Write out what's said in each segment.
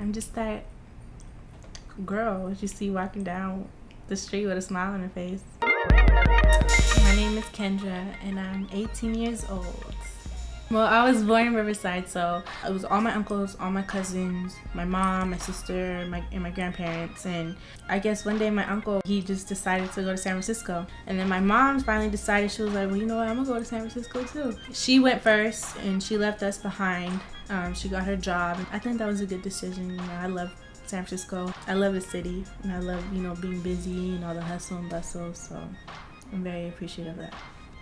I'm just that girl you see walking down the street with a smile on her face. My name is Kendra and I'm 18 years old. Well, I was born in Riverside, so it was all my uncles, all my cousins, my mom, my sister, and my grandparents. And I guess one day my uncle, he just decided to go to San Francisco. And then my mom finally decided, she was like, well, you know what, I'm gonna go to San Francisco too. She went first and she left us behind. She got her job. I think that was a good decision. You know, I love San Francisco. I love the city and I love, you know, being busy and all the hustle and bustle. So I'm very appreciative of that.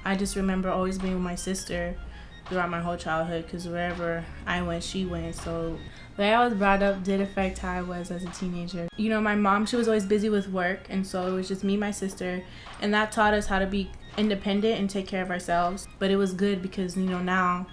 I just remember always being with my sister throughout my whole childhood, because wherever I went, she went. So the way I was brought up did affect how I was as a teenager. You know, my mom, she was always busy with work, and so it was just me and my sister, and that taught us how to be independent and take care of ourselves. But it was good because, you know, now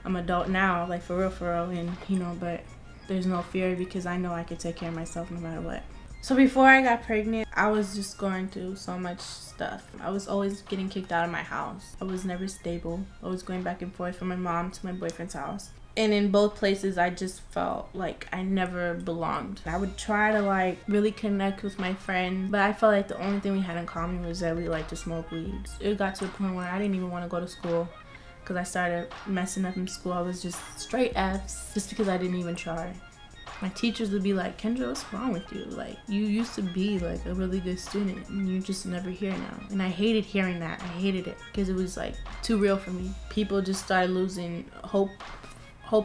I'm adult now, like for real, and you know, but there's no fear because I know I could take care of myself no matter what. So before I got pregnant, I was just going through so much stuff. I was always getting kicked out of my house. I was never stable. I was going back and forth from my mom to my boyfriend's house. And in both places, I just felt like I never belonged. I would try to like really connect with my friend, but I felt like the only thing we had in common was that we liked to smoke weed. It got to a point where I didn't even want to go to school because I started messing up in school. I was just straight Fs just because I didn't even try. My teachers would be like, Kendra, what's wrong with you? Like, you used to be like a really good student and you're just never here now. And I hated hearing that. I hated it because it was like too real for me. People just started losing hope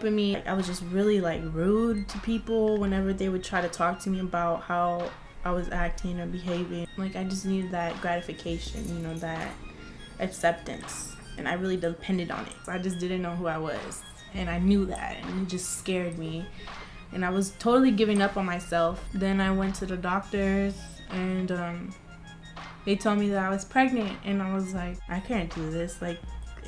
in me. Like, I was just really like rude to people whenever they would try to talk to me about how I was acting or behaving. Like, I just needed that gratification, you know, that acceptance. And I really depended on it. I just didn't know who I was. And I knew that, and it just scared me. And I was totally giving up on myself. Then I went to the doctors and they told me that I was pregnant, and I was like, I can't do this. Like,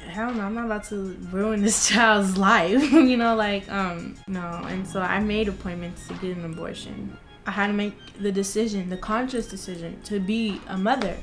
hell no, I'm not about to ruin this child's life. You know, like, no. And so I made appointments to get an abortion. I had to make the decision, the conscious decision to be a mother.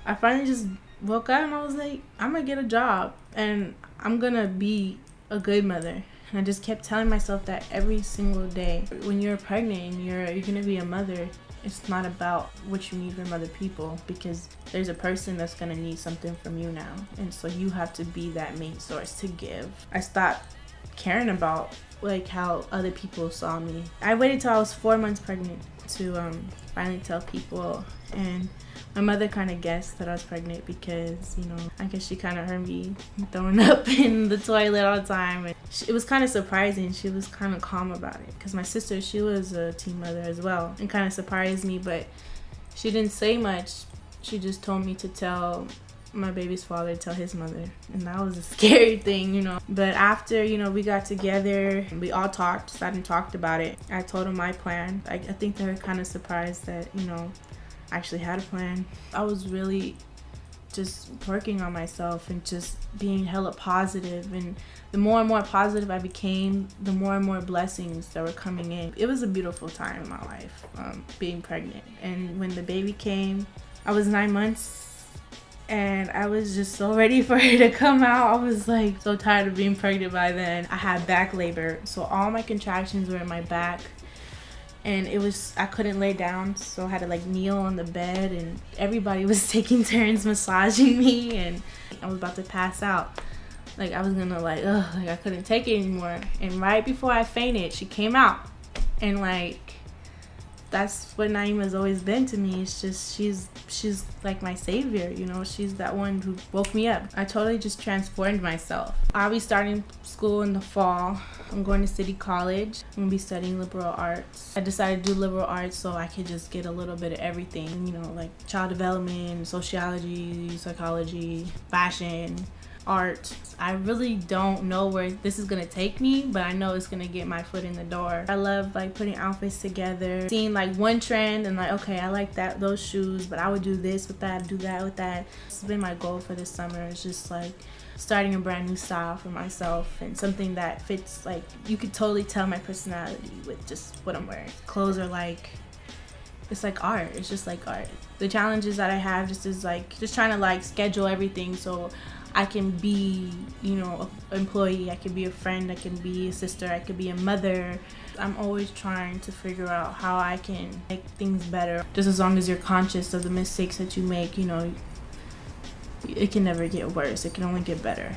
I finally just woke up and I was like, I'm gonna get a job and I'm gonna be a good mother. And I just kept telling myself that every single day. When you're pregnant and you're gonna be a mother, it's not about what you need from other people, because there's a person that's gonna need something from you now. And so you have to be that main source to give. I stopped caring about like how other people saw me. I waited till I was 4 months pregnant to finally tell people, and my mother kind of guessed that I was pregnant because, you know, I guess she kind of heard me throwing up in the toilet all the time. And it was kind of surprising. She was kind of calm about it because my sister, she was a teen mother as well, and kind of surprised me, but she didn't say much. She just told me to tell my baby's father, tell his mother, and that was a scary thing, you know. But after, you know, we got together, we all sat and talked about it. I told them my plan. I think they were kind of surprised that, you know, I actually had a plan. I was really just working on myself and just being hella positive, and the more and more positive I became, the more and more blessings that were coming in. It was a beautiful time in my life, being pregnant. And when the baby came, I was 9 months and I was just so ready for her to come out. I was like so tired of being pregnant by then. I had back labor, so all my contractions were in my back. And I couldn't lay down, so I had to like kneel on the bed, and everybody was taking turns massaging me, and I was about to pass out. Like, I was gonna like I couldn't take it anymore. And right before I fainted, she came out. And like, that's what Naima's always been to me. It's just, she's like my savior, you know. She's that one who woke me up. I totally just transformed myself. I'll be starting school in the fall. I'm going to City College. I'm gonna be studying liberal arts. I decided to do liberal arts so I could just get a little bit of everything, you know, like child development, sociology, psychology, fashion, art. I really don't know where this is gonna take me, but I know it's gonna get my foot in the door. I love like putting outfits together, seeing like one trend and like, okay, I like those shoes, but I would do this with that, do that with that. It's been my goal for this summer. It's just like starting a brand new style for myself, and something that fits, like, you could totally tell my personality with just what I'm wearing. Clothes are like, it's like art. It's just like art. The challenges that I have just is like just trying to like schedule everything so I can be, you know, an employee, I can be a friend, I can be a sister, I could be a mother. I'm always trying to figure out how I can make things better. Just as long as you're conscious of the mistakes that you make, you know, it can never get worse. It can only get better.